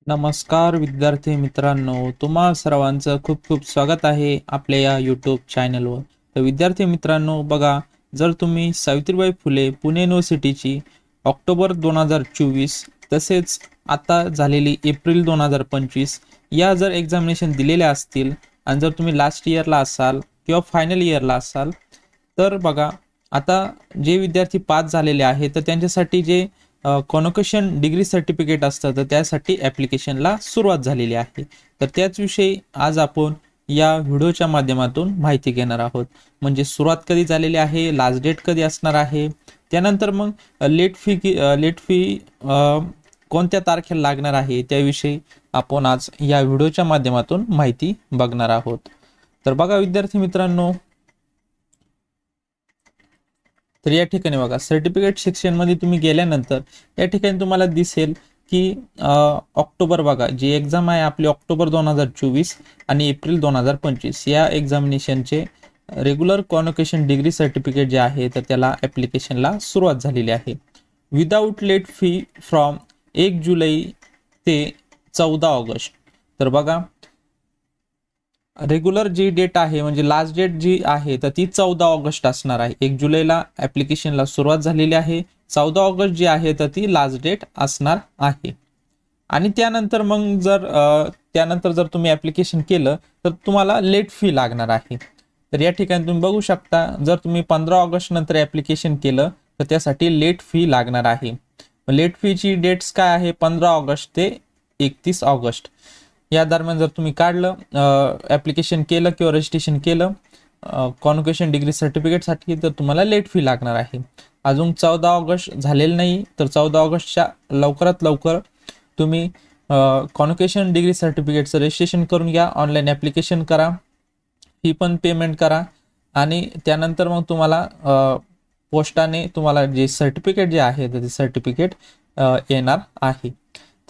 नमस्कार विद्यार्थी मित्रांनो, तुम्हा सर्वांचं खूप खूप स्वागत आहे आपल्या या यूट्यूब चॅनलवर. तर विद्यार्थी मित्रांनो बघा, जर तुम्ही सावित्रीबाई फुले पुणे युनिव्हर्सिटीची ऑक्टोबर 2024 तसेच आता झालेली एप्रिल 2025 या जर एक्झामिनेशन दिलेल्या असतील आणि जर तुम्ही लास्ट इयरला असाल किंवा फायनल इयरला असाल तर बघा, आता जे विद्यार्थी पास झालेले आहेत तर त्यांच्यासाठी जे कॉन्व्होकेशन डिग्री सर्टिफिकेट असतं तर त्यासाठी ॲप्लिकेशनला सुरुवात झालेली आहे. तर त्याच विषयी आज आपण या व्हिडिओच्या माध्यमातून माहिती घेणार आहोत. म्हणजे सुरुवात कधी झालेली आहे, लास्ट डेट कधी असणार आहे, त्यानंतर मग लेट फी कोणत्या तारखेला लागणार आहे त्याविषयी आपण आज या व्हिडिओच्या माध्यमातून माहिती बघणार आहोत. तर बघा विद्यार्थी मित्रांनो, तर या ठिकाणी बघा सर्टिफिकेट सेक्शनमध्ये तुम्ही गेल्यानंतर या ठिकाणी तुम्हाला दिसेल की ऑक्टोबर बघा, जी एक्झाम आहे आपली ऑक्टोबर 2024 आणि एप्रिल 2025 या एक्झामिनेशनचे रेग्युलर कॉन्व्होकेशन डिग्री सर्टिफिकेट जे आहे तर त्याला ॲप्लिकेशनला सुरुवात झालेली आहे. विदाऊट लेट फी फ्रॉम 1 जुलै ते 14 ऑगस्ट. तर बघा, रेग्युलर जी डेट आहे म्हणजे लास्ट डेट जी आहे तर ती 14 ऑगस्ट असणार आहे. 1 जुलैला ॲप्लिकेशनला सुरुवात झालेली आहे, 14 ऑगस्ट जी आहे तर ती लास्ट डेट असणार आहे. आणि त्यानंतर मग जर तुम्ही ॲप्लिकेशन केलं तर तुम्हाला लेट फी लागणार आहे. तर या ठिकाणी तुम्ही बघू शकता, जर तुम्ही 15 ऑगस्ट नंतर ॲप्लिकेशन केलं तर त्यासाठी लेट फी लागणार आहे. लेट फीची डेट्स काय आहे, 15 ऑगस्ट ते 31 ऑगस्ट या दरम्यान जर तुम्ही काढलं, ॲप्लिकेशन केलं किंवा रजिस्ट्रेशन केलं कॉन्व्होकेशन डिग्री सर्टिफिकेटसाठी तर तुम्हाला लेट फी लागणार आहे. अजून 14 ऑगस्ट झालेलं नाही तर 14 ऑगस्टच्या लवकरात लवकर तुम्ही कॉन्व्होकेशन डिग्री सर्टिफिकेटचं रजिस्ट्रेशन करून घ्या, ऑनलाईन ॲप्लिकेशन करा, फी पण पेमेंट करा आणि त्यानंतर मग तुम्हाला पोस्टाने तुम्हाला जे सर्टिफिकेट जे आहे तर ते सर्टिफिकेट येणार आहे.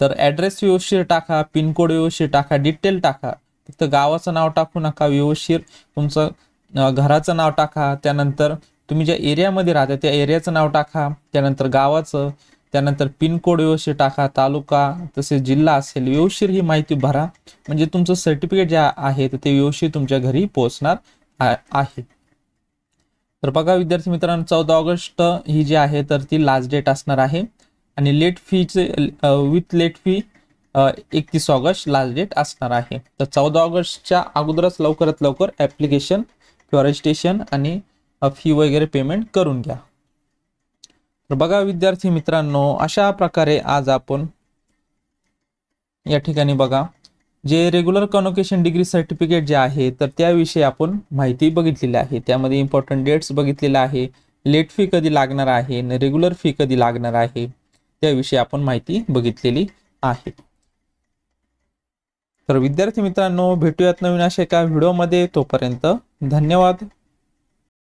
तर ॲड्रेस व्यवस्थित टाका, पिनकोड व्यवस्थित टाका, डिटेल टाका, फक्त गावाचं नाव टाकू नका, व्यवस्थित तुमचं घराचं नाव टाका, त्यानंतर तुम्ही ज्या एरियामध्ये राहता त्या एरियाचं नाव टाका, त्यानंतर गावाचं, त्यानंतर पिनकोड व्यवस्थित टाका, तालुका तसेच जिल्हा असेल व्यवस्थित ही माहिती भरा, म्हणजे तुमचं सर्टिफिकेट जे आहे तर ते व्यवस्थित तुमच्या घरी पोहोचणार आहे. तर बघा विद्यार्थी मित्रांनो, 14 ऑगस्ट ही जी आहे तर ती लास्ट डेट असणार आहे आणि लेट फीचे with late fee 31 August last date असणार आहे. तर 14 ऑगस्टच्या अगोदरच लवकरात लवकर ॲप्लिकेशन किंवा रजिस्ट्रेशन आणि फी वगैरे पेमेंट करून घ्या. तर बघा विद्यार्थी मित्रांनो, अशा प्रकारे आज आपण या ठिकाणी बघा जे रेग्युलर कॉन्व्होकेशन डिग्री सर्टिफिकेट जे आहे तर त्याविषयी आपण माहिती बघितलेली आहे. त्यामध्ये इम्पॉर्टंट डेट्स बघितलेले आहे, लेट फी कधी लागणार आहे आणि रेग्युलर फी कधी लागणार आहे त्याविषयी आपण माहिती बघितलेली आहे. तर विद्यार्थी मित्रांनो, भेटूयात नवीन अशा एका व्हिडिओमध्ये. तोपर्यंत धन्यवाद.